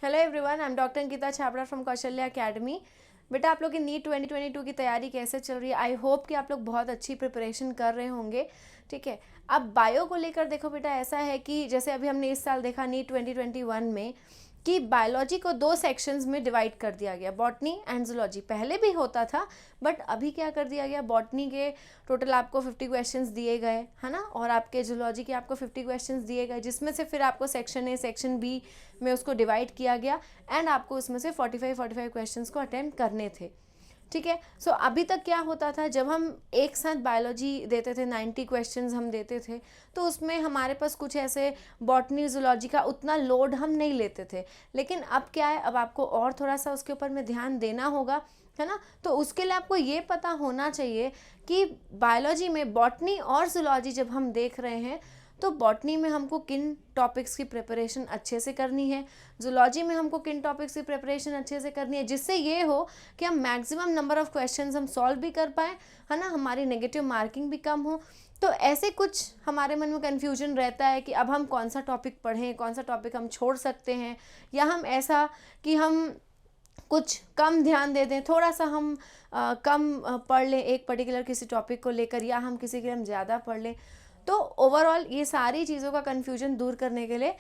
Hello everyone, I am doctor Ankita Chhabra from Kaushalya academy. बेटा, आप लोग की नीट 2022 की तैयारी कैसे चल रही है? आई होप कि आप लोग बहुत अच्छी प्रिपरेशन कर रहे होंगे। ठीक है, अब बायो को लेकर देखो बेटा, ऐसा है कि जैसे अभी हमने इस साल देखा नीट 2021 में कि बायोलॉजी को 2 सेक्शंस में डिवाइड कर दिया गया, बॉटनी एंड जूलॉजी। पहले भी होता था बट अभी क्या कर दिया गया, बॉटनी के टोटल आपको 50 क्वेश्चंस दिए गए है ना, और आपके जूलॉजी के आपको 50 क्वेश्चंस दिए गए, जिसमें से फिर आपको सेक्शन ए सेक्शन बी में उसको डिवाइड किया गया एंड आपको उसमें से 45 क्वेश्चंस को अटेम्प्ट करने थे। ठीक है, सो अभी तक क्या होता था, जब हम एक साथ बायोलॉजी देते थे 90 क्वेश्चंस हम देते थे, तो उसमें हमारे पास कुछ ऐसे बॉटनी जूलॉजी का उतना लोड हम नहीं लेते थे। लेकिन अब क्या है, अब आपको और थोड़ा सा उसके ऊपर में ध्यान देना होगा, है ना। तो उसके लिए आपको ये पता होना चाहिए कि बायोलॉजी में बॉटनी और जूलॉजी जब हम देख रहे हैं तो बॉटनी में हमको किन टॉपिक्स की प्रिपरेशन अच्छे से करनी है, जूलॉजी में हमको किन टॉपिक्स की प्रिपरेशन अच्छे से करनी है, जिससे ये हो कि हम मैक्सिमम नंबर ऑफ क्वेश्चंस हम सॉल्व भी कर पाएँ, है ना, हमारी नेगेटिव मार्किंग भी कम हो। तो ऐसे कुछ हमारे मन में कन्फ्यूजन रहता है कि अब हम कौन सा टॉपिक पढ़ें, कौन सा टॉपिक हम छोड़ सकते हैं, या हम ऐसा कि हम कुछ कम ध्यान दे दें, थोड़ा सा हम कम पढ़ लें एक पर्टिकुलर किसी टॉपिक को लेकर, या हम किसी के लिए हम ज़्यादा पढ़ लें। तो ओवरऑल ये सारी चीज़ों का कन्फ्यूजन दूर करने के लिए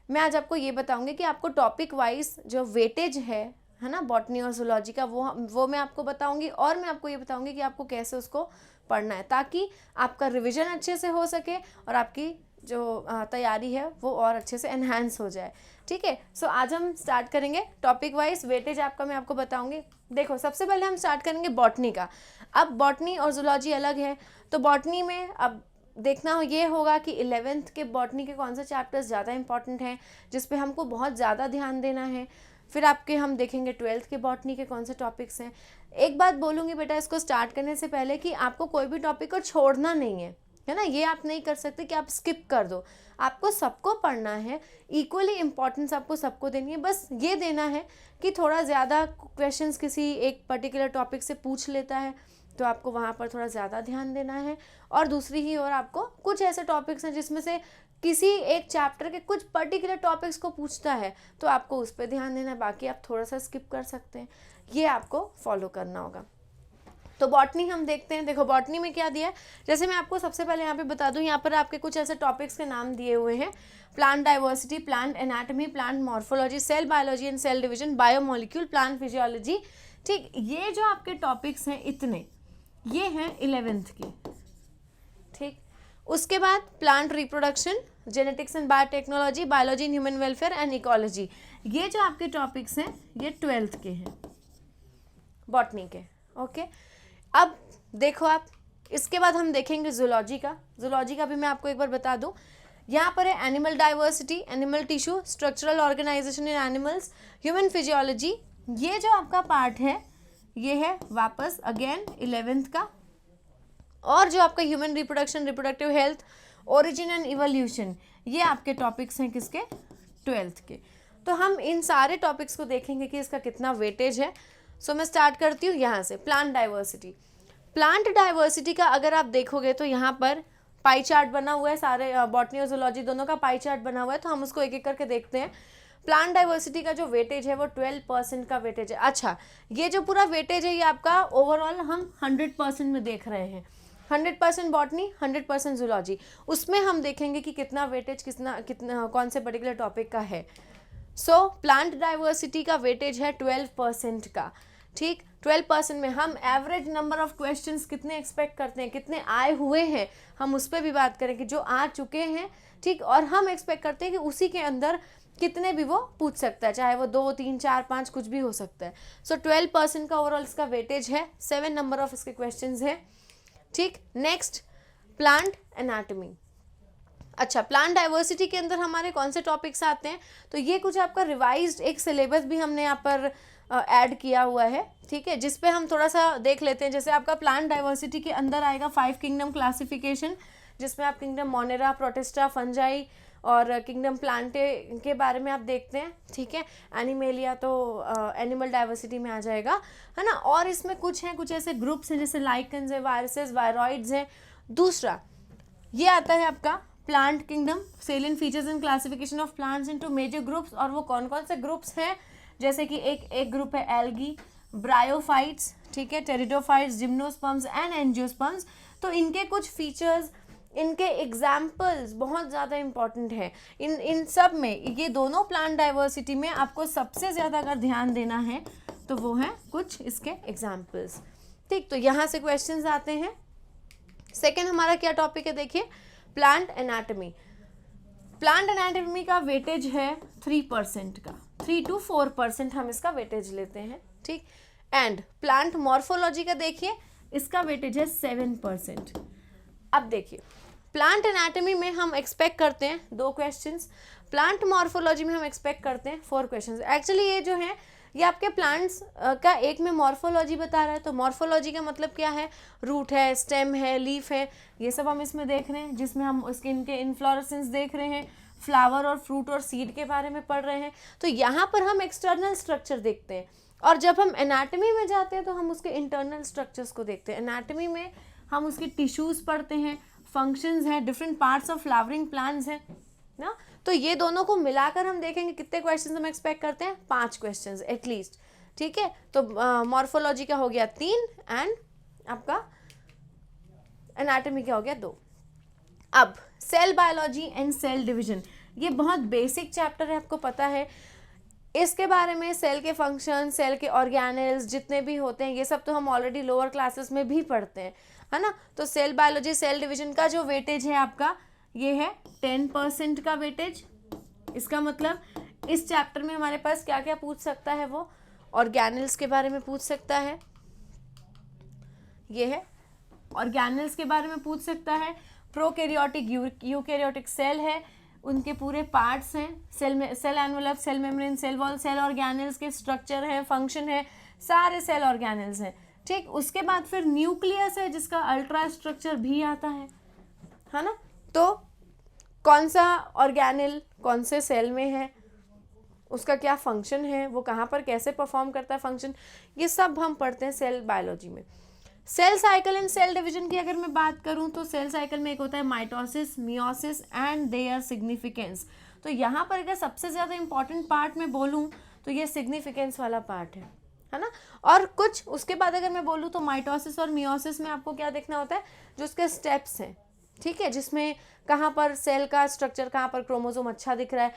मैं आज आपको ये बताऊंगी कि आपको टॉपिक वाइज जो वेटेज है ना, बॉटनी और जूलॉजी का, वो मैं आपको बताऊंगी, और मैं आपको ये बताऊंगी कि आपको कैसे उसको पढ़ना है, ताकि आपका रिवीजन अच्छे से हो सके और आपकी जो तैयारी है वो और अच्छे से एनहांस हो जाए। ठीक है, सो आज हम स्टार्ट करेंगे टॉपिक वाइज वेटेज आपका मैं आपको बताऊंगी। देखो, सबसे पहले हम स्टार्ट करेंगे बॉटनी का। अब बॉटनी और जूलॉजी अलग है, तो बॉटनी में अब देखना ये होगा कि 11th के बॉटनी के कौन से चैप्टर्स ज़्यादा इंपॉर्टेंट हैं, जिस पे हमको बहुत ज़्यादा ध्यान देना है। फिर आपके हम देखेंगे 12th के बॉटनी के कौन से टॉपिक्स हैं। एक बात बोलूँगी बेटा, इसको स्टार्ट करने से पहले कि आपको कोई भी टॉपिक को छोड़ना नहीं है ना। ये आप नहीं कर सकते कि आप स्किप कर दो, आपको सबको पढ़ना है, इक्वली इम्पॉर्टेंस आपको सबको देनी है। बस ये देना है कि थोड़ा ज़्यादा क्वेश्चंस किसी एक पर्टिकुलर टॉपिक से पूछ लेता है तो आपको वहाँ पर थोड़ा ज़्यादा ध्यान देना है, और दूसरी ही ओर आपको कुछ ऐसे टॉपिक्स हैं जिसमें से किसी एक चैप्टर के कुछ पर्टिकुलर टॉपिक्स को पूछता है तो आपको उस पर ध्यान देना है, बाकी आप थोड़ा सा स्किप कर सकते हैं। ये आपको फॉलो करना होगा। तो बॉटनी हम देखते हैं। देखो, बॉटनी में क्या दिया है, जैसे मैं आपको सबसे पहले यहाँ पे बता दूँ, यहाँ पर आपके कुछ ऐसे टॉपिक्स के नाम दिए हुए हैं: plant diversity, plant anatomy, plant morphology, cell biology and cell division, biomolecule, plant physiology. ठीक, ये जो आपके टॉपिक्स हैं इतने, ये हैं 11th की। ठीक, उसके बाद plant reproduction, genetics and biotechnology, biology in human welfare and ecology, ये जो आपके टॉपिक्स हैं ये 12th के हैं बॉटनी के। ओके, अब देखो आप, इसके बाद हम देखेंगे जूलॉजी का। जूलॉजी का भी मैं आपको एक बार बता दूं, यहाँ पर है animal diversity, animal tissue, structural organization in animals, human physiology. ये जो आपका पार्ट है ये है वापस अगेन 11th का। और जो आपका human reproduction, reproductive health, origin and evolution, ये आपके टॉपिक्स हैं किसके, 12th के। तो हम इन सारे टॉपिक्स को देखेंगे कि इसका कितना वेटेज है। सो मैं स्टार्ट करती हूँ यहाँ से, प्लांट डाइवर्सिटी। प्लांट डाइवर्सिटी का अगर आप देखोगे तो यहाँ पर पाई चार्ट बना हुआ है, सारे बॉटनी और जूलॉजी दोनों का पाई चार्ट बना हुआ है, तो हम उसको एक एक करके देखते हैं। प्लांट डाइवर्सिटी का जो वेटेज है वो 12% का वेटेज है। अच्छा, ये जो पूरा वेटेज है ये आपका ओवरऑल हम 100% में देख रहे हैं। 100% बॉटनी, 100% जूलॉजी, उसमें हम देखेंगे कि कितना वेटेज कितना कितना कौन से पर्टिकुलर टॉपिक का है। सो प्लांट डाइवर्सिटी का वेटेज है 12% का। ठीक, 12% में हम एवरेज नंबर ऑफ क्वेश्चंस कितने एक्सपेक्ट करते हैं, कितने आए हुए हैं, हम उस पर भी बात करेंगे, जो आ चुके हैं। ठीक, और हम एक्सपेक्ट करते हैं कि उसी के अंदर कितने भी वो पूछ सकता है, चाहे वो 2, 3, 4, 5 कुछ भी हो सकता है। सो 12% का ओवरऑल इसका वेटेज है, 7 नंबर ऑफ इसके क्वेश्चंस है। ठीक, नेक्स्ट प्लांट एनाटमी। अच्छा, प्लांट डाइवर्सिटी के अंदर हमारे कौन से टॉपिक्स आते हैं, तो ये कुछ आपका रिवाइज्ड एक सिलेबस भी हमने यहाँ पर ऐड किया हुआ है। ठीक है, जिस पे हम थोड़ा सा देख लेते हैं। जैसे आपका प्लांट डाइवर्सिटी के अंदर आएगा 5 किंगडम क्लासिफिकेशन, जिसमें आप किंगडम मोनेरा, प्रोटिस्टा, फंजाई और किंगडम प्लांटे के बारे में आप देखते हैं। ठीक है, एनिमेलिया तो एनिमल डाइवर्सिटी में आ जाएगा, है ना। और इसमें कुछ ऐसे ग्रुप्स हैं जैसे लाइकन्स है, वायरसेस, वायरॉइड्स हैं। दूसरा ये आता है आपका plant kingdom, salient features and classification of plants into major groups, और वो कौन कौन से ग्रुप्स हैं, जैसे कि एक ग्रुप है एल्गी, ब्रायोफाइट्स, ठीक है, टेरिडोफाइट्स, जिम्नोस्पर्म्स एंड एंजियोस्पर्म्स। तो इनके कुछ फीचर्स, इनके एग्जाम्पल्स बहुत ज़्यादा इंपॉर्टेंट है। इन सब में, ये दोनों प्लांट डाइवर्सिटी में आपको सबसे ज़्यादा अगर ध्यान देना है तो वो है कुछ इसके एग्जाम्पल्स। ठीक, तो यहाँ से क्वेश्चंस आते हैं। सेकेंड हमारा क्या टॉपिक है, देखिए, प्लांट एनाटमी। प्लांट एनाटमी का वेटेज है 3% का, 3 to 4% हम इसका वेटेज लेते हैं। ठीक, एंड प्लांट मॉर्फोलॉजी का देखिए, इसका वेटेज है 7%। अब देखिए, प्लांट एनाटमी में हम एक्सपेक्ट करते हैं 2 क्वेश्चंस, प्लांट मॉर्फोलॉजी में हम एक्सपेक्ट करते हैं 4 क्वेश्चंस। एक्चुअली ये जो है ये आपके प्लांट्स का एक में मॉर्फोलॉजी बता रहा है, तो मॉर्फोलॉजी का मतलब क्या है, रूट है, स्टेम है, लीफ है, ये सब हम इसमें देख रहे हैं, जिसमें हम उसके इनके इन्फ्लोरेसेंस देख रहे हैं, फ्लावर और फ्रूट और सीड के बारे में पढ़ रहे हैं। तो यहाँ पर हम एक्सटर्नल स्ट्रक्चर देखते हैं, और जब हम एनाटमी में जाते हैं तो हम उसके इंटरनल स्ट्रक्चर्स को देखते हैं। एनाटमी में हम उसके टिश्यूज़ पढ़ते हैं, फंक्शंस हैं, different parts of flowering plants हैं ना। तो ये दोनों को मिलाकर हम देखेंगे कितने क्वेश्चंस हम एक्सपेक्ट करते हैं, 5 क्वेश्चंस एटलीस्ट। ठीक है, तो मॉर्फोलॉजी का हो गया 3 एंड आपका एनाटमी का हो गया 2। अब cell biology and cell division, ये बहुत बेसिक चैप्टर है, आपको पता है इसके बारे में। सेल के फंक्शन, सेल के ऑर्गेनेल्स जितने भी होते हैं, ये सब तो हम ऑलरेडी लोअर क्लासेस में भी पढ़ते हैं, है ना। तो सेल बायोलॉजी, सेल डिवीजन का जो वेटेज है आपका, ये है 10% का वेटेज। इसका मतलब इस चैप्टर में हमारे पास क्या क्या पूछ सकता है, वो ऑर्गेनेल्स के बारे में पूछ सकता है, ये है ऑर्गेनेल्स के बारे में पूछ सकता है, प्रोकैरियोटिक, यूकैरियोटिक सेल है, उनके पूरे पार्ट्स हैं, सेल में, cell envelope, cell membrane, cell wall, cell organelles के स्ट्रक्चर है, फंक्शन है, सारे सेल ऑर्गेनेल्स हैं। ठीक, उसके बाद फिर न्यूक्लियस है, जिसका अल्ट्रा स्ट्रक्चर भी आता है ना। तो कौन सा ऑर्गेनेल कौन से सेल में है, उसका क्या फंक्शन है, वो कहाँ पर कैसे परफॉर्म करता है फंक्शन, ये सब हम पढ़ते हैं सेल बायोलॉजी में। Cell cycle and cell division की अगर मैं बात करूं तो सेल साइकिल में एक होता है mitosis, meiosis and their significance. तो यहाँ पर अगर सबसे ज़्यादा इंपॉर्टेंट पार्ट मैं बोलूँ तो ये सिग्निफिकेंस वाला पार्ट है ना। और कुछ उसके बाद अगर मैं बोलूँ तो माइटोसिस और मियोसिस में आपको क्या देखना होता है, जो उसके स्टेप्स हैं, ठीक है, जिसमें कहाँ पर सेल का स्ट्रक्चर, कहाँ पर क्रोमोसोम अच्छा दिख रहा है,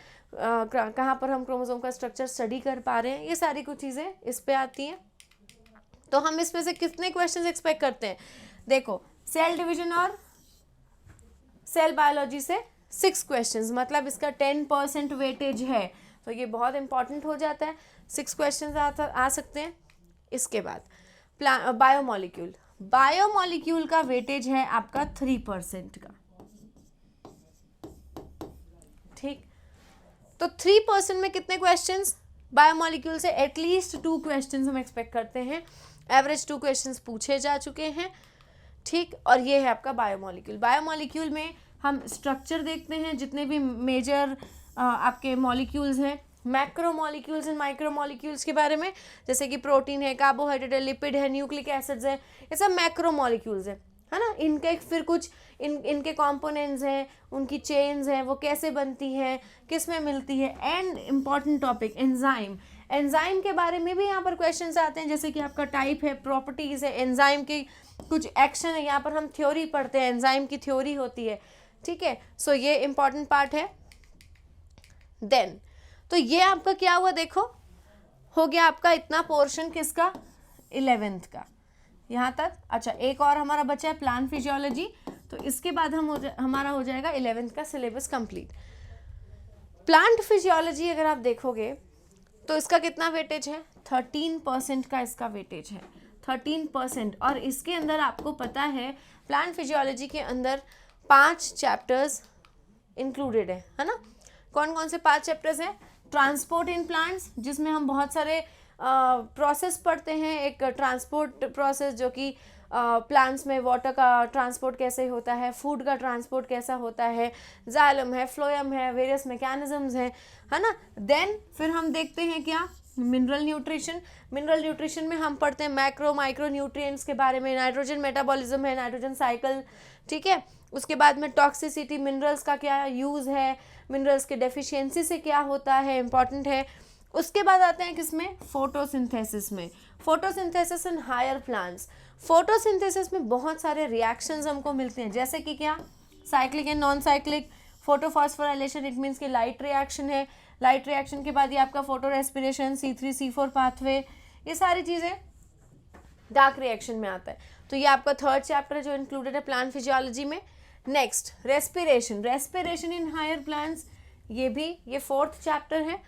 कहाँ पर हम क्रोमोसोम का स्ट्रक्चर स्टडी कर पा रहे हैं, ये सारी कुछ चीज़ें इस पे आती हैं। तो हम इसमें से कितने क्वेश्चंस एक्सपेक्ट करते हैं, देखो, सेल डिवीजन और सेल बायोलॉजी से 6 क्वेश्चंस, मतलब इसका 10% वेटेज है, तो ये बहुत इंपॉर्टेंट हो जाता है। 6 क्वेश्चंस आ सकते हैं। इसके बाद बायोमॉलिक्यूल, बायोमॉलिक्यूल का वेटेज है आपका 3% का। ठीक, तो 3% में कितने क्वेश्चंस, बायोमॉलिक्यूल से एटलीस्ट 2 क्वेश्चंस हम एक्सपेक्ट करते हैं। एवरेज 2 क्वेश्चंस पूछे जा चुके हैं। ठीक, और ये है आपका बायोमॉलिक्यूल। बायोमॉलिक्यूल में हम स्ट्रक्चर देखते हैं, जितने भी मेजर आपके मॉलिक्यूल्स हैं, मैक्रोमॉलिक्यूल्स एंड माइक्रोमॉलिक्यूल्स के बारे में, जैसे कि प्रोटीन है, कार्बोहाइड्रेट है, लिपिड है, न्यूक्लिक एसिड्स है, ये सब मैक्रोमॉलिक्यूल्स है ना। इनके फिर कुछ इनके कंपोनेंट्स हैं, उनकी चेन्स हैं, वो कैसे बनती हैं, किस में मिलती है। And important topic enzyme, enzyme के बारे में भी यहाँ पर क्वेश्चंस आते हैं, जैसे कि आपका टाइप है, प्रॉपर्टीज़ है, एंजाइम की कुछ एक्शन है, यहाँ पर हम थ्योरी पढ़ते हैं, एंजाइम की थ्योरी होती है। ठीक है, सो ये इंपॉर्टेंट पार्ट है। देन तो ये आपका क्या हुआ, देखो, हो गया आपका इतना पोर्शन किसका, 11th का, यहाँ तक। अच्छा, एक और हमारा बचा है प्लांट फिजियोलॉजी, तो इसके बाद हमारा हो जाएगा 11th का सिलेबस कंप्लीट। प्लांट फिजियोलॉजी अगर आप देखोगे तो इसका कितना वेटेज है, 13% का इसका वेटेज है, 13%। और इसके अंदर आपको पता है प्लांट फिजियोलॉजी के अंदर 5 चैप्टर्स इंक्लूडेड है ना। कौन कौन से 5 चैप्टर्स हैं, ट्रांसपोर्ट इन प्लांट्स, जिसमें हम बहुत सारे प्रोसेस पढ़ते हैं। एक ट्रांसपोर्ट प्रोसेस जो कि प्लांट्स में वाटर का ट्रांसपोर्ट कैसे होता है, फूड का ट्रांसपोर्ट कैसा होता है, जाइलम है, फ्लोएम है, वेरियस मैकेनिज्म्स हैं, है ना। देन फिर हम देखते हैं क्या, मिनरल न्यूट्रिशन। मिनरल न्यूट्रिशन में हम पढ़ते हैं मैक्रो माइक्रो न्यूट्रिएंट्स के बारे में, नाइट्रोजन मेटाबॉलिज्म है, नाइट्रोजन साइकिल, ठीक है, उसके बाद में टॉक्सिसिटी, मिनरल्स का क्या यूज़ है, मिनरल्स के डेफिशिएंसी से क्या होता है, इंपॉर्टेंट है। उसके बाद आते हैं किसमें, फोटोसिंथेसिस में। Photosynthesis in higher plants. Photosynthesis में बहुत सारे रिएक्शंस हमको मिलते हैं, जैसे कि क्या, cyclic and non cyclic. Photophosphorylation, it means कि लाइट रिएक्शन है, लाइट रिएक्शन के बाद ये आपका फोटो रेस्पिरेशन, C3C4 पाथवे, ये सारी चीज़ें डार्क रिएक्शन में आता है। तो ये आपका थर्ड चैप्टर है जो इंक्लूडेड है प्लांट फिजियोलॉजी में। Next respiration, respiration in higher plants, ये फोर्थ चैप्टर है।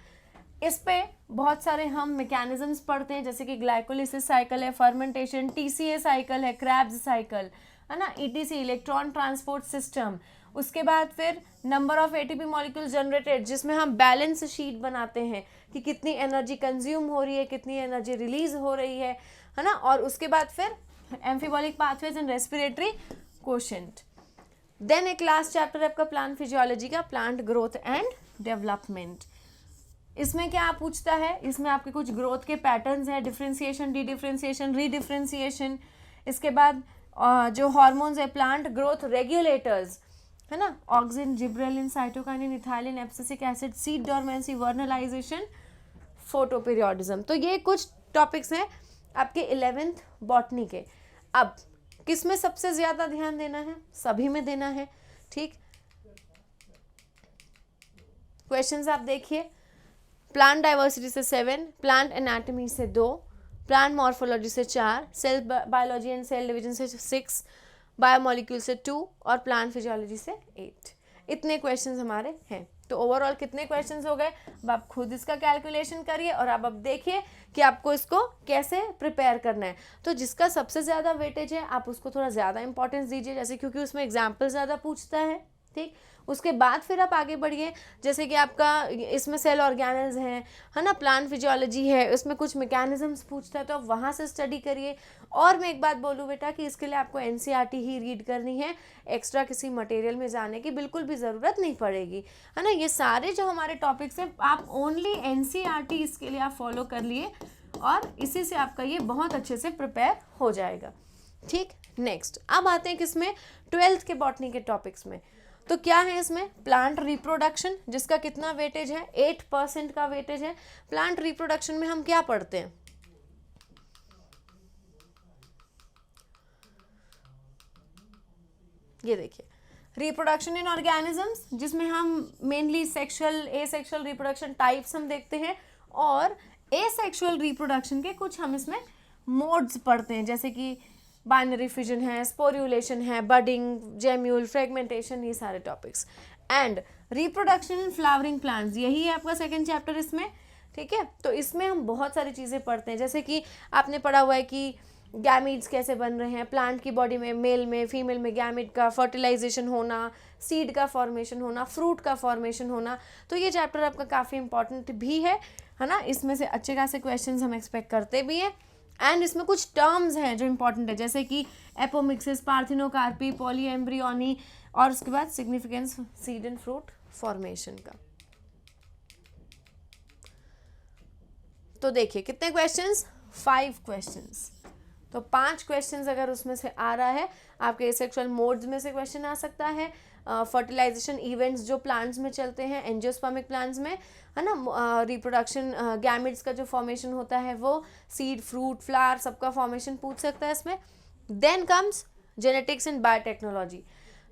इस पे बहुत सारे हम मैकेनिज्म्स पढ़ते हैं, जैसे कि ग्लाइकोलिसिस साइकिल है, फर्मेंटेशन, TCA साइकिल है, क्रैब्स साइकिल है ना, ETC इलेक्ट्रॉन ट्रांसपोर्ट सिस्टम। उसके बाद फिर number of ATP molecule generated, जिसमें हम बैलेंस शीट बनाते हैं कि कितनी एनर्जी कंज्यूम हो रही है, कितनी एनर्जी रिलीज हो रही है ना। और उसके बाद फिर amphibolic pathways and respiratory quotient. Then एक लास्ट चैप्टर है आपका प्लांट फिजियोलॉजी का, प्लांट ग्रोथ एंड डेवलपमेंट। इसमें क्या पूछता है, इसमें आपके कुछ ग्रोथ के पैटर्न्स हैं, डिफ्रेंसिएशन, डी डिफ्रेंसिएशन, रीडिफ्रेंसिएशन। इसके बाद जो हार्मोन्स है, प्लांट ग्रोथ रेगुलेटर्स है ना, auxin, gibberellin, cytokinin, ethylene, abscisic acid, seed dormancy, vernalization, photoperiodism. तो ये कुछ टॉपिक्स हैं आपके 11th बॉटनी के। अब किस में सबसे ज्यादा ध्यान देना है, सभी में देना है, ठीक। क्वेश्चंस आप देखिए, प्लांट डाइवर्सिटी से 7, प्लांट एनाटॉमी से 2, प्लांट मॉर्फोलॉजी से 4, cell biology and cell division से 6, बायोमोलिक्यूल से 2 और प्लांट फिजियोलॉजी से 8। इतने क्वेश्चंस हमारे हैं। तो ओवरऑल कितने क्वेश्चंस हो गए, अब आप खुद इसका कैलकुलेशन करिए और अब देखिए कि आपको इसको कैसे प्रिपेयर करना है। तो जिसका सबसे ज़्यादा वेटेज है आप उसको थोड़ा ज़्यादा इंपॉर्टेंस दीजिए, जैसे क्योंकि उसमें एग्जाम्पल ज़्यादा पूछता है, ठीक। उसके बाद फिर आप आगे बढ़िए, जैसे कि आपका इसमें सेल ऑर्गेनल्स हैं है ना, प्लांट फिजियोलॉजी है, उसमें कुछ मैकेनिज्म्स पूछता है तो आप वहाँ से स्टडी करिए। और मैं एक बात बोलूँ बेटा कि इसके लिए आपको NCERT ही रीड करनी है, एक्स्ट्रा किसी मटेरियल में जाने की बिल्कुल भी ज़रूरत नहीं पड़ेगी, है ना। ये सारे जो हमारे टॉपिक्स हैं आप ओनली NCERT इसके लिए आप फॉलो कर लिए और इसी से आपका ये बहुत अच्छे से प्रिपेयर हो जाएगा, ठीक। नेक्स्ट अब आते हैं किसमें, 12th के बॉटनी के टॉपिक्स में। तो क्या है इसमें, प्लांट रिप्रोडक्शन, जिसका कितना वेटेज है, 8% का वेटेज है। प्लांट रिप्रोडक्शन में हम क्या पढ़ते हैं, ये देखिए, रिप्रोडक्शन इन ऑर्गेनिजम्स, जिसमें हम mainly sexual, asexual reproduction types हम देखते हैं, और एसेक्सुअल रिप्रोडक्शन के कुछ हम इसमें मोड्स पढ़ते हैं, जैसे कि बाइनरी फिजन है, स्पोर्यूलेशन है, बडिंग, जेम्यूल, फ्रेगमेंटेशन, ये सारे topics. And reproduction in flowering plants, यही है आपका सेकंड चैप्टर इसमें, ठीक है। तो इसमें हम बहुत सारी चीज़ें पढ़ते हैं, जैसे कि आपने पढ़ा हुआ है कि गैमीट्स कैसे बन रहे हैं प्लांट की बॉडी में, मेल में, फीमेल में गैमीट का फर्टिलाइजेशन होना, सीड का फॉर्मेशन होना, फ्रूट का फॉर्मेशन होना। तो ये चैप्टर आपका काफ़ी इंपॉर्टेंट भी है ना, इसमें से अच्छे खासे क्वेश्चंस हम एक्सपेक्ट करते भी हैं। एंड इसमें कुछ टर्म्स हैं जो इंपॉर्टेंट है, जैसे कि एपोमिक्सिस, पार्थिनोकार्पी, पॉलीएम्ब्रियोनी, और उसके बाद significance seed and fruit formation का। तो देखिए कितने क्वेश्चंस, 5 क्वेश्चंस। तो 5 क्वेश्चंस अगर उसमें से आ रहा है, आपके एसेक्सुअल मोड्स में से क्वेश्चन आ सकता है, फर्टिलाइजेशन इवेंट्स जो प्लांट्स में चलते हैं, एंजियोस्पर्मिक प्लांट्स में, है ना, रिप्रोडक्शन गैमेट्स का जो फॉर्मेशन होता है वो, सीड, फ्रूट, फ्लावर, सबका फॉर्मेशन पूछ सकता है इसमें। Then comes genetics and biotechnology.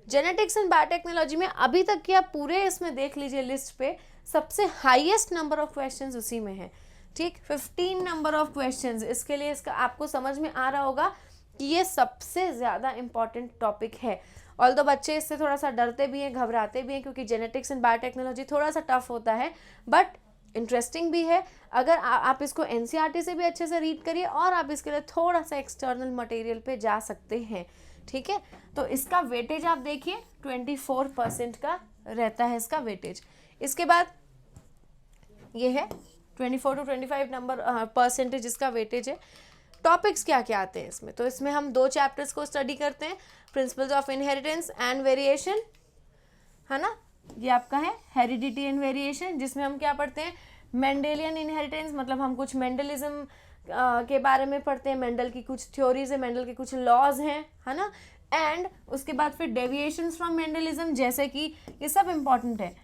Genetics and biotechnology में अभी तक की आप पूरे इसमें देख लीजिए लिस्ट पे, सबसे हाईएस्ट नंबर ऑफ क्वेश्चंस उसी में है, ठीक। 15 नंबर ऑफ क्वेश्चंस। इसके लिए इसका आपको समझ में आ रहा होगा कि ये सबसे ज़्यादा इंपॉर्टेंट टॉपिक है। ऑल्दो बच्चे इससे थोड़ा सा डरते भी हैं, घबराते भी हैं, क्योंकि जेनेटिक्स एंड बायोटेक्नोलॉजी थोड़ा सा टफ होता है, बट इंटरेस्टिंग भी है। अगर आप इसको NCERT से भी अच्छे से रीड करिए और आप इसके लिए थोड़ा सा एक्सटर्नल मटेरियल पे जा सकते हैं, ठीक है। तो इसका वेटेज आप देखिए 24% का रहता है इसका वेटेज। इसके बाद ये है 24 to 25 नंबर परसेंटेज इसका वेटेज है। टॉपिक्स क्या क्या आते हैं इसमें, तो इसमें हम 2 चैप्टर्स को स्टडी करते हैं, principles of inheritance and variation, है ना, ये आपका है हेरिडिटी एंड वेरिएशन, जिसमें हम क्या पढ़ते हैं, मेंडेलियन इनहेरिटेंस, मतलब हम कुछ मेंडलिज्म के बारे में पढ़ते हैं, मेंडल की कुछ थ्योरीज है, मेंडल के कुछ लॉज हैं, है ना। एंड उसके बाद फिर डेविएशंस फ्रॉम मेंडलिज्म, जैसे कि ये सब इंपॉर्टेंट है,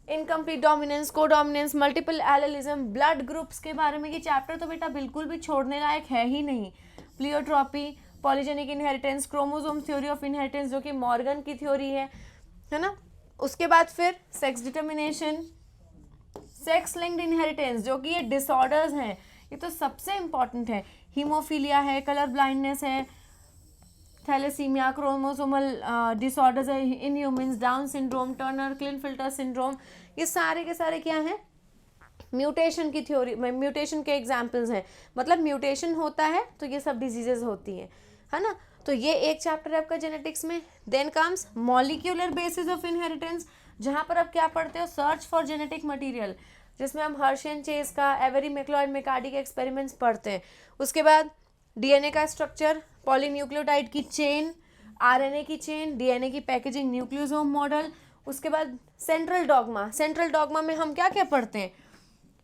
incomplete dominance, codominance, multiple allelism, blood groups के बारे में ये चैप्टर तो बेटा बिल्कुल भी छोड़ने लायक है ही नहीं। Pleiotropy, polygenic inheritance, chromosome theory of inheritance जो कि मॉर्गन की थ्योरी है ना। उसके बाद फिर sex determination, sex linked inheritance जो कि ये डिसऑर्डर्स हैं, ये तो सबसे इंपॉर्टेंट है। हीमोफीलिया है, कलर ब्लाइंडनेस है, थैलेसीमिया, क्रोमोसोमल डिसऑर्डर्स है in humans, Down syndrome, Turner Klinefelter syndrome, ये सारे के सारे क्या हैं, म्यूटेशन की थ्योरी, म्यूटेशन के एग्जाम्पल्स हैं। मतलब म्यूटेशन होता है तो ये सब डिजीजेज होती हैं, है ना। तो ये एक चैप्टर है आपका जेनेटिक्स में। Then comes molecular basis of inheritance, जहाँ पर आप क्या पढ़ते हो, सर्च फॉर जेनेटिक मटेरियल, जिसमें हम हर्शियन चेस का, एवेरी मैक्लॉयड मेकार्डी के एक्सपेरिमेंट्स पढ़ते हैं। उसके बाद डीएनए का स्ट्रक्चर, पॉलीन्यूक्लियोटाइड की चेन, आरएनए की चेन, डीएनए की पैकेजिंग, न्यूक्लियोसोम मॉडल। उसके बाद सेंट्रल डॉगमा, सेंट्रल डॉगमा में हम क्या क्या पढ़ते हैं,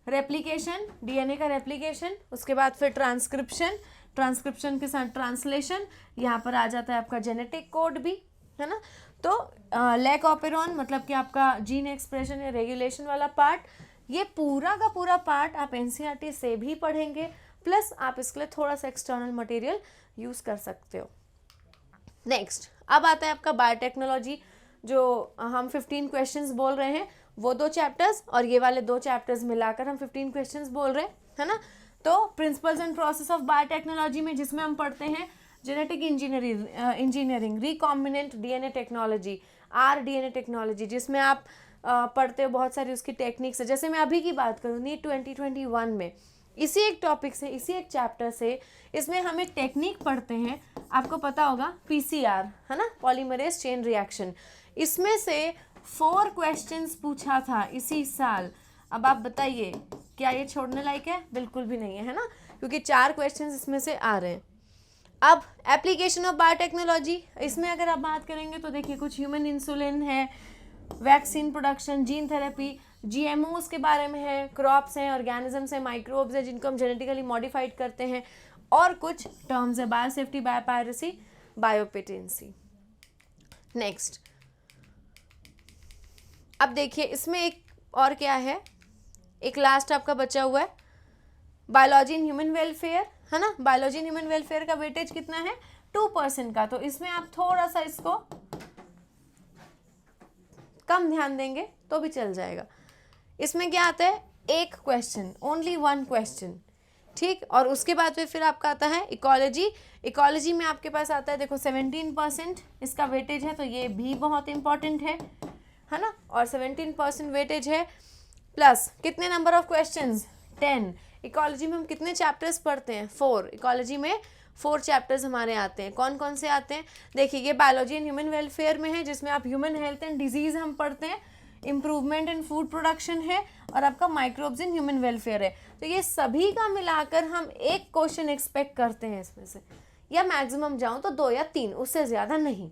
रेप्लिकेशन, डीएनए का रेप्लिकेशन, उसके बाद फिर ट्रांसक्रिप्शन, ट्रांसक्रिप्शन के साथ ट्रांसलेशन, यहाँ पर आ जाता है आपका जेनेटिक कोड भी, है ना। तो लैक ऑपेरॉन मतलब कि आपका जीन एक्सप्रेशन या रेगुलेशन वाला पार्ट, ये पूरा का पूरा पार्ट आप एनसीईआरटी से भी पढ़ेंगे, प्लस आप इसके लिए थोड़ा सा एक्सटर्नल मटेरियल यूज़ कर सकते हो। नेक्स्ट अब आता है आपका बायोटेक्नोलॉजी, जो हम 15 क्वेश्चंस बोल रहे हैं, वो 2 चैप्टर्स और ये वाले 2 चैप्टर्स मिलाकर हम 15 क्वेश्चंस बोल रहे हैं, है ना। तो principles and process of biotechnology में जिसमें हम पढ़ते हैं genetic engineering, recombinant DNA technology, rDNA technology, जिसमें आप पढ़ते हो बहुत सारी उसकी टेक्निक्स है। जैसे मैं अभी की बात करूँ नीट 2021 में इसी एक टॉपिक से, इसी एक चैप्टर से, इसमें हम एक टेक्निक पढ़ते हैं, आपको पता होगा पीसीआर, है ना, पॉलीमरेज चेन रिएक्शन। इसमें से 4 क्वेश्चंस पूछा था इसी साल। अब आप बताइए क्या ये छोड़ने लायक है? बिल्कुल भी नहीं है ना, क्योंकि 4 क्वेश्चंस इसमें से आ रहे हैं। अब एप्लीकेशन ऑफ बायोटेक्नोलॉजी, इसमें अगर आप बात करेंगे तो देखिए कुछ ह्यूमन इंसुलिन है, वैक्सीन प्रोडक्शन, जीन थेरेपी, जीएमओस के बारे में है, क्रॉप्स हैं, ऑर्गेनिजम्स हैं, माइक्रोब्स हैं जिनको हम जेनेटिकली मॉडिफाइड करते हैं, और कुछ टर्म्स है बायोसेफ्टी, बायोपायरेसी, बायोपेटेंसी। नेक्स्ट अब देखिए इसमें एक और क्या है, एक लास्ट आपका बचा हुआ है बायोलॉजी इन ह्यूमन वेलफेयर, है ना। बायोलॉजी इन ह्यूमन वेलफेयर का वेटेज कितना है? 2% का। तो इसमें आप थोड़ा सा इसको कम ध्यान देंगे तो भी चल जाएगा। इसमें क्या आता है? एक क्वेश्चन, ओनली 1 क्वेश्चन, ठीक। और उसके बाद फिर आपका आता है इकोलॉजी। इकोलॉजी में आपके पास आता है देखो 17% इसका वेटेज है, तो ये भी बहुत इंपॉर्टेंट है ना। और 17% वेटेज है, प्लस कितने नंबर ऑफ क्वेश्चंस? 10। इकोलॉजी में हम कितने चैप्टर्स पढ़ते हैं? 4। इकोलॉजी में 4 चैप्टर्स हमारे आते हैं। कौन कौन से आते हैं? देखिए ये बायोलॉजी एंड ह्यूमन वेलफेयर में है, जिसमें आप ह्यूमन हेल्थ एंड डिजीज हम पढ़ते हैं, इम्प्रूवमेंट इन फूड प्रोडक्शन है, और आपका माइक्रोब्स इन ह्यूमन वेलफेयर है। तो ये सभी का मिलाकर हम एक क्वेश्चन एक्सपेक्ट करते हैं इसमें से, या मैक्सिमम जाऊँ तो 2 या 3, उससे ज़्यादा नहीं,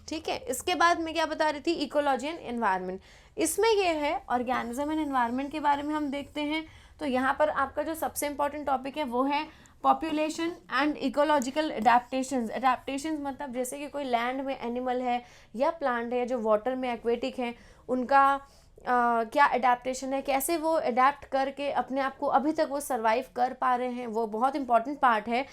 ठीक है। इसके बाद मैं क्या बता रही थी, इकोलॉजी एंड एनवायरनमेंट। इसमें ये है ऑर्गेनिज्म एंड एनवायरनमेंट के बारे में हम देखते हैं। तो यहाँ पर आपका जो सबसे इंपॉर्टेंट टॉपिक है वो है population and ecological adaptations. Adaptations मतलब जैसे कि कोई लैंड में एनिमल है या प्लांट है, जो वाटर में एक्वेटिक है, उनका क्या एडेप्टेशन है, कैसे वो एडेप्ट करके अपने आप को अभी तक वो सर्वाइव कर पा रहे हैं, वो बहुत इंपॉर्टेंट पार्ट है,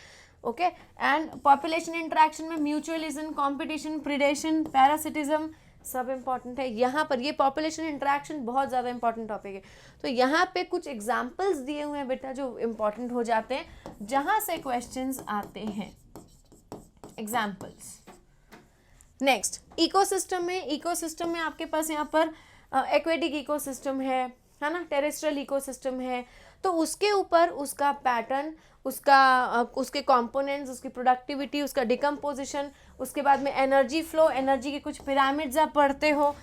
ओके। एंड पॉपुलेशन इंटरेक्शन में म्यूचुअलिज्म, कॉम्पिटिशन, प्रिडेशन, पैरासिटिज्म सब इंपॉर्टेंट है। यहाँ पर ये पॉपुलेशन इंटरेक्शन बहुत ज़्यादा इंपॉर्टेंट टॉपिक है। तो यहाँ पे कुछ एग्जाम्पल्स दिए हुए हैं बेटा जो इंपॉर्टेंट हो जाते हैं, जहाँ से क्वेश्चंस आते हैं, एग्जाम्पल्स। नेक्स्ट इकोसिस्टम में आपके पास यहाँ पर एक्वेटिक इकोसिस्टम है ना, टेरेस्ट्रियल इकोसिस्टम है। तो उसके ऊपर उसका पैटर्न, उसके कंपोनेंट्स, उसकी प्रोडक्टिविटी, उसका डिकम्पोजिशन, उसके बाद में एनर्जी फ्लो, एनर्जी के कुछ पिरामिड्स आप पढ़ते हो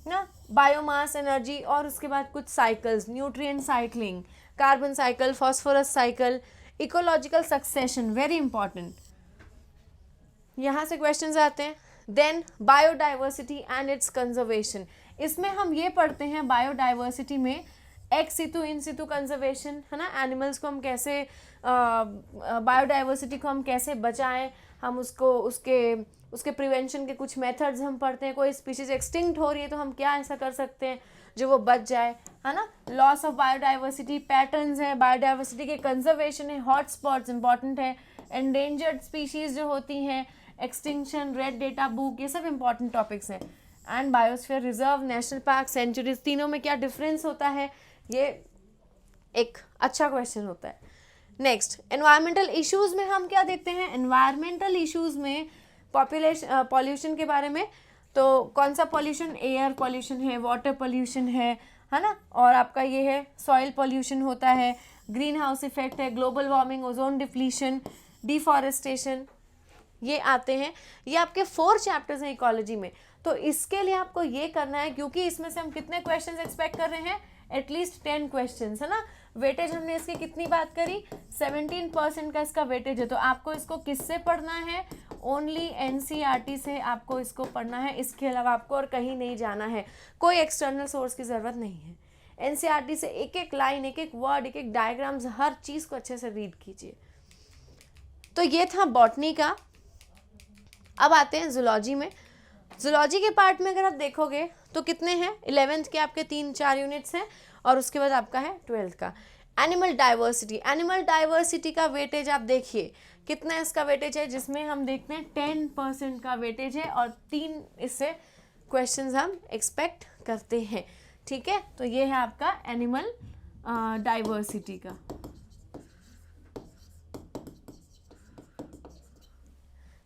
ना, बायोमास एनर्जी, और उसके बाद कुछ cycles, nutrient cycling, carbon cycle, phosphorus cycle, ecological succession, very important, यहाँ से क्वेश्चंस आते हैं। Then biodiversity and its conservation, इसमें हम ये पढ़ते हैं बायोडाइवर्सिटी में एक्स सितु इन सितु कंजर्वेशन, है ना, एनिमल्स को हम कैसे बायोडाइवर्सिटी को हम कैसे बचाएं, हम उसको उसके उसके प्रिवेंशन के कुछ मेथड्स हम पढ़ते हैं, कोई स्पीशीज एक्सटिंक्ट हो रही है तो हम क्या ऐसा कर सकते हैं जो वो बच जाए, है ना। लॉस ऑफ बायोडाइवर्सिटी पैटर्न्स है, बायोडाइवर्सिटी के कंजर्वेशन है, हॉट स्पॉट्स इंपॉर्टेंट है, एंडेंजर्ड स्पीशीज जो होती हैं, एक्सटिंक्शन, रेड डेटा बुक, ये सब इंपॉर्टेंट टॉपिक्स हैं। And biosphere reserve, national park, sanctuaries, तीनों में क्या डिफरेंस होता है, ये एक अच्छा क्वेश्चन होता है। नेक्स्ट, एनवायरमेंटल इश्यूज में हम क्या देखते हैं, एनवायरमेंटल इश्यूज में पॉल्यूशन के बारे में, तो कौन सा पॉल्यूशन, एयर पॉल्यूशन है, वाटर पॉल्यूशन है ना, और आपका ये है सॉइल पॉल्यूशन होता है, ग्रीन हाउस इफेक्ट है, global warming, ozone depletion, deforestation, ये आते हैं। ये आपके 4 चैप्टर्स हैं इकोलॉजी में। तो इसके लिए आपको ये करना है, क्योंकि इसमें से हम कितने क्वेश्चंस एक्सपेक्ट कर रहे हैं, एटलीस्ट 10 क्वेश्चंस, है ना। वेटेज हमने इसकी कितनी बात करी, 17% का इसका वेटेज है। तो आपको इसको किससे पढ़ना है, ओनली एनसीईआरटी से आपको इसको पढ़ना है, इसके अलावा आपको और कहीं नहीं जाना है, कोई एक्सटर्नल सोर्स की ज़रूरत नहीं है। एनसीईआरटी से एक एक लाइन, एक एक वर्ड, एक एक डायग्राम्स, हर चीज़ को अच्छे से रीड कीजिए। तो ये था बॉटनी का। अब आते हैं जूलॉजी में। जूलॉजी के पार्ट में अगर आप देखोगे तो कितने हैं, 11th के आपके 3-4 यूनिट्स हैं, और उसके बाद आपका है 12th का एनिमल डाइवर्सिटी। एनिमल डाइवर्सिटी का वेटेज आप देखिए कितना इसका वेटेज है, जिसमें हम देखते हैं 10% का वेटेज है, और 3 इससे क्वेश्चंस हम एक्सपेक्ट करते हैं। ठीक है, तो ये है आपका एनिमल डाइवर्सिटी का।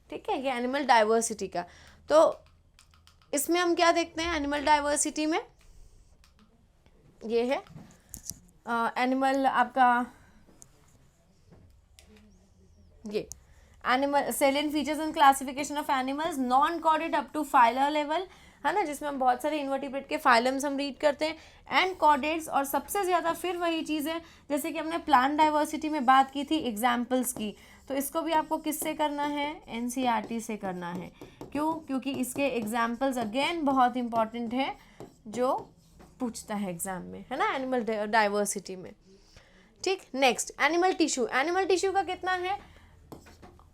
ठीक है, ये एनिमल डाइवर्सिटी का। तो इसमें हम क्या देखते हैं, एनिमल डाइवर्सिटी में ये है एनिमल आपका, ये animal salient features and classification of animals, non chordate up to phyla level, है ना, जिसमें हम बहुत सारे इन्वर्टिब्रेट के फाइलम्स हम रीड करते हैं, एंड कॉर्डेट्स, और सबसे ज़्यादा फिर वही चीज़ है जैसे कि हमने प्लांट डाइवर्सिटी में बात की थी एग्जाम्पल्स की, तो इसको भी आपको किससे करना है, एनसीईआरटी से करना है। क्यों, क्योंकि इसके एग्जाम्पल्स अगेन बहुत इंपॉर्टेंट है, जो पूछता है एग्जाम में, है ना, एनिमल डाइवर्सिटी में। ठीक, next animal tissue. Animal tissue का कितना है,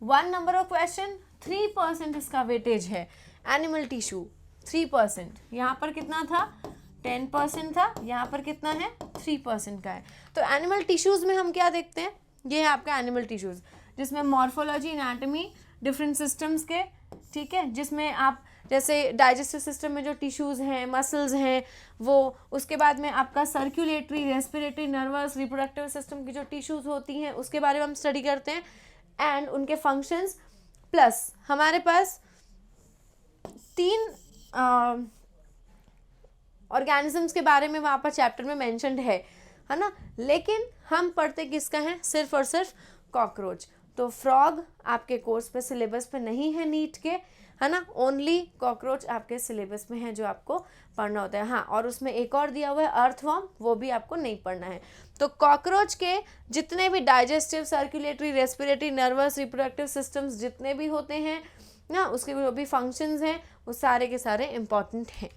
1 नंबर ऑफ क्वेश्चन, 3% इसका वेटेज है। एनिमल टिश्यू 3%, यहाँ पर कितना था, 10% था, यहाँ पर कितना है, 3% का है। तो एनिमल टिश्यूज़ में हम क्या देखते हैं, ये है आपका एनिमल टिश्यूज़, जिसमें मॉर्फोलॉजी, एनाटमी, डिफरेंट सिस्टम्स के, ठीक है, जिसमें आप जैसे डाइजेस्टिव सिस्टम में जो टिश्यूज़ हैं, मसल्स हैं वो, उसके बाद में आपका circulatory, respiratory, nervous, reproductive system की जो टिश्यूज़ होती हैं उसके बारे में हम स्टडी करते हैं, एंड उनके फंक्शंस, प्लस हमारे पास 3 ऑर्गेनिजम्स के बारे में वहाँ पर चैप्टर में मेंशन्ड है ना, लेकिन हम पढ़ते किसका है, सिर्फ और सिर्फ कॉकरोच। तो फ्रॉग आपके कोर्स पे, सिलेबस पे नहीं है नीट के, है ना, ओनली कॉकरोच आपके सिलेबस में है जो आपको पढ़ना होता है। हाँ, और उसमें एक और दिया हुआ है अर्थवर्म, वो भी आपको नहीं पढ़ना है। तो कॉकरोच के जितने भी digestive, circulatory, respiratory, nervous, reproductive systems जितने भी होते हैं ना, उसके जो भी फंक्शंस हैं वो सारे के सारे इंपॉर्टेंट हैं।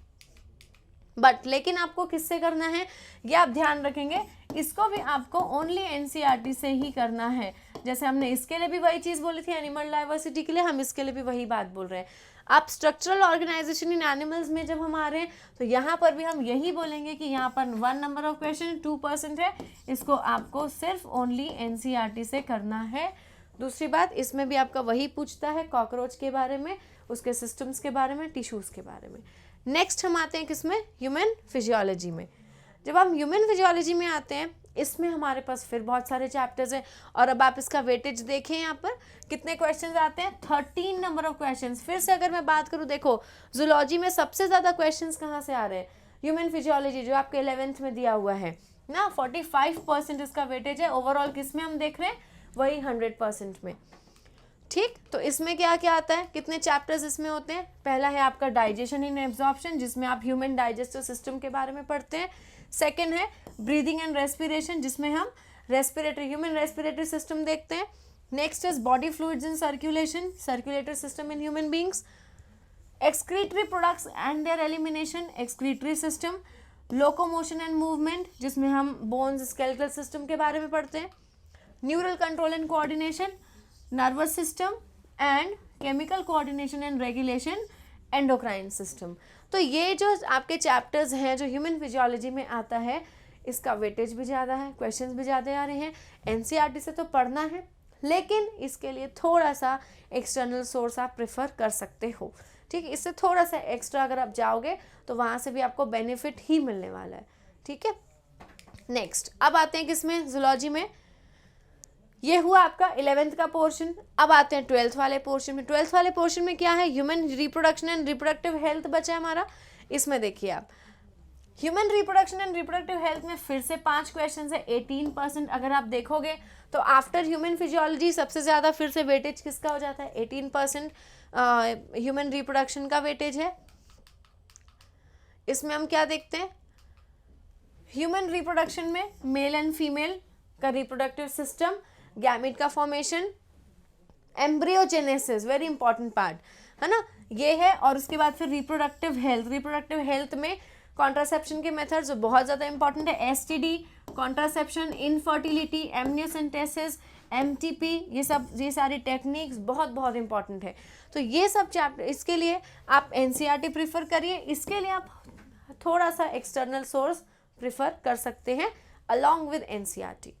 बट लेकिन आपको किससे करना है, ये आप ध्यान रखेंगे, इसको भी आपको ओनली एनसीईआरटी से ही करना है। जैसे हमने इसके लिए भी वही चीज़ बोली थी एनिमल डाइवर्सिटी के लिए, हम इसके लिए भी वही बात बोल रहे हैं। आप स्ट्रक्चरल ऑर्गेनाइजेशन इन एनिमल्स में जब हम आ रहे हैं तो यहाँ पर भी हम यही बोलेंगे कि यहाँ पर 1 नंबर ऑफ क्वेश्चन 2% है, इसको आपको सिर्फ ओनली एनसीईआरटी से करना है। दूसरी बात, इसमें भी आपका वही पूछता है कॉकरोच के बारे में, उसके सिस्टम्स के बारे में, टिश्यूज़ के बारे में। नेक्स्ट हम आते हैं किसमें, ह्यूमन फिजियोलॉजी में। जब हम ह्यूमन फिजियोलॉजी में आते हैं, इसमें हमारे पास फिर बहुत सारे चैप्टर्स हैं, और अब आप इसका वेटेज देखें, यहाँ पर कितने क्वेश्चंस आते हैं, 13 नंबर ऑफ क्वेश्चंस। फिर से अगर मैं बात करूँ, देखो जूलॉजी में सबसे ज़्यादा क्वेश्चंस कहाँ से आ रहे हैं, ह्यूमन फिजियोलॉजी जो आपके 11th में दिया हुआ है ना, 45% इसका वेटेज है। ओवरऑल किस में हम देख रहे हैं, वही 100% में। ठीक, तो इसमें क्या क्या आता है, कितने चैप्टर्स इसमें होते हैं, पहला है आपका डाइजेशन इन एब्जॉर्प्शन, जिसमें आप ह्यूमन डाइजेस्टिव सिस्टम के बारे में पढ़ते हैं। सेकेंड है ब्रीदिंग एंड रेस्पिरेशन, जिसमें हम रेस्पिरेटरी, ह्यूमन रेस्पिरेटरी सिस्टम देखते हैं। Next is body fluids in circulation, circulatory system in human beings. Excretory products and there elimination, excretory system. Locomotion and movement, जिसमें हम बोन्स, स्केलेटल सिस्टम के बारे में पढ़ते हैं। Neural control and coordination, nervous system, and chemical coordination and regulation, endocrine system. तो ये जो आपके चैप्टर्स हैं जो ह्यूमन फिजियोलॉजी में आता है, इसका वेटेज भी ज़्यादा है, क्वेश्चंस भी ज़्यादा आ रहे हैं। एनसीईआरटी से तो पढ़ना है, लेकिन इसके लिए थोड़ा सा एक्सटर्नल सोर्स आप प्रेफर कर सकते हो, ठीक है। इससे थोड़ा सा एक्स्ट्रा अगर आप जाओगे तो वहाँ से भी आपको बेनिफिट ही मिलने वाला है, ठीक है। नेक्स्ट अब आते हैं किसमें, जूलॉजी में। ये हुआ आपका 11th का पोर्शन। अब आते हैं 12th वाले पोर्शन में। 12th वाले पोर्शन में क्या है, human reproduction and reproductive health बचा है हमारा। इसमें देखिए आप, human reproduction and reproductive health में फिर से 5 क्वेश्चन है, 18%। अगर आप देखोगे तो आफ्टर ह्यूमन फिजियोलॉजी सबसे ज़्यादा फिर से वेटेज किसका हो जाता है, 18% ह्यूमन रिप्रोडक्शन का वेटेज है। इसमें हम क्या देखते हैं, ह्यूमन रिप्रोडक्शन में मेल एंड फीमेल का रिप्रोडक्टिव सिस्टम, गैमेट का formation, embryogenesis, very important part है ना, ये है। और उसके बाद फिर रिप्रोडक्टिव हेल्थ। रिप्रोडक्टिव हेल्थ में कॉन्ट्रासेप्शन के मेथड्स बहुत ज़्यादा इंपॉर्टेंट है, STD, contraception, infertility, amniocentesis, MTP, ये सारी टेक्निक्स बहुत बहुत इंपॉर्टेंट है। तो ये सब चैप्टर, इसके लिए आप एनसीईआरटी प्रीफर करिए, इसके लिए आप थोड़ा सा एक्सटर्नल सोर्स प्रीफर कर सकते हैं अलॉन्ग विद एनसीईआरटी।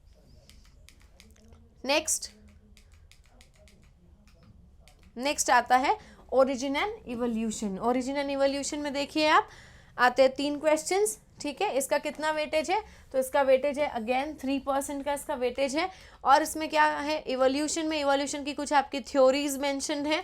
नेक्स्ट आता है origin and evolution. Origin and evolution में देखिए आप, आते हैं 3 क्वेश्चंस, ठीक है। इसका कितना वेटेज है, तो इसका वेटेज है अगेन 3% का इसका वेटेज है। और इसमें क्या है, इवोल्यूशन में, इवोल्यूशन की कुछ आपकी थ्योरीज मेंशन्ड है।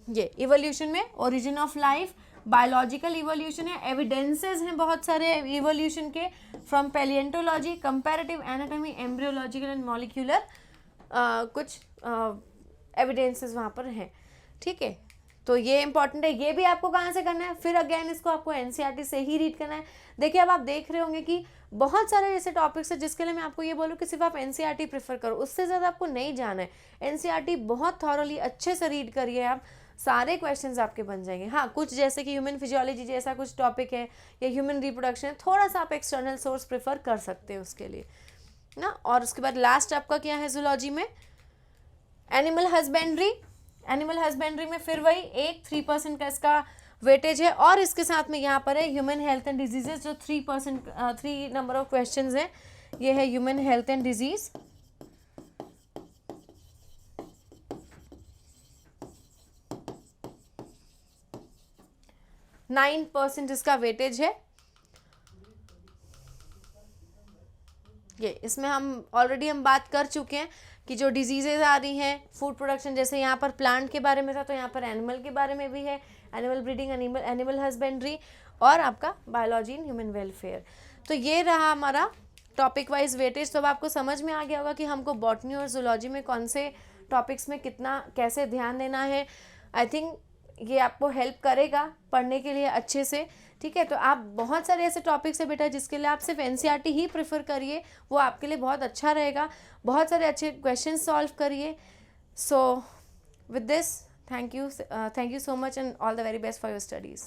ये इवोल्यूशन में origin of life, biological evolution है, एविडेंसेस हैं बहुत सारे इवोल्यूशन के, from palaeontology, comparative anatomy, embryological and molecular, कुछ एविडेंसेस वहाँ पर हैं, ठीक है। तो ये इंपॉर्टेंट है। ये भी आपको कहाँ से करना है, फिर अगेन इसको आपको एनसीईआरटी से ही रीड करना है। देखिए अब आप देख रहे होंगे कि बहुत सारे ऐसे टॉपिक्स हैं जिसके लिए मैं आपको ये बोलूँ कि सिर्फ आप एनसीईआरटी प्रेफर करो, उससे ज़्यादा आपको नहीं जाना है। एनसीईआरटी बहुत थॉरली अच्छे से रीड करिए आप, सारे क्वेश्चंस आपके बन जाएंगे। हाँ, कुछ जैसे कि ह्यूमन फिजियोलॉजी जैसा कुछ टॉपिक है या ह्यूमन रिप्रोडक्शन है, थोड़ा सा आप एक्सटर्नल सोर्स प्रेफर कर सकते हैं उसके लिए ना। और उसके बाद लास्ट आपका क्या है जूलॉजी में, एनिमल हस्बेंड्री। एनिमल हस्बेंड्री में फिर वही 3% का इसका वेटेज है। और इसके साथ में यहाँ पर है ह्यूमन हेल्थ एंड डिजीजेज, जो 3 नंबर ऑफ क्वेश्चंस हैं, ये है human health and disease. Nine 9% इसका वेटेज है। ये इसमें हम ऑलरेडी हम बात कर चुके हैं कि जो डिजीजेज आ रही हैं फूड प्रोडक्शन, जैसे यहाँ पर प्लांट के बारे में था तो यहाँ पर एनिमल के बारे में भी है, एनिमल ब्रीडिंग, एनिमल हस्बेंड्री, और आपका बायोलॉजी इन ह्यूमन वेलफेयर। तो ये रहा हमारा टॉपिक वाइज वेटेज। तो अब आपको समझ में आ गया होगा कि हमको बॉटनी और जूलॉजी में कौन से टॉपिक्स में कितना कैसे ध्यान देना है। आई थिंक ये आपको हेल्प करेगा पढ़ने के लिए अच्छे से, ठीक है। तो आप बहुत सारे ऐसे टॉपिक्स है बेटा जिसके लिए आप सिर्फ एनसीईआरटी ही प्रेफर करिए, वो आपके लिए बहुत अच्छा रहेगा। बहुत सारे अच्छे क्वेश्चन सॉल्व करिए। So with this, thank you so much and all the very best for your studies.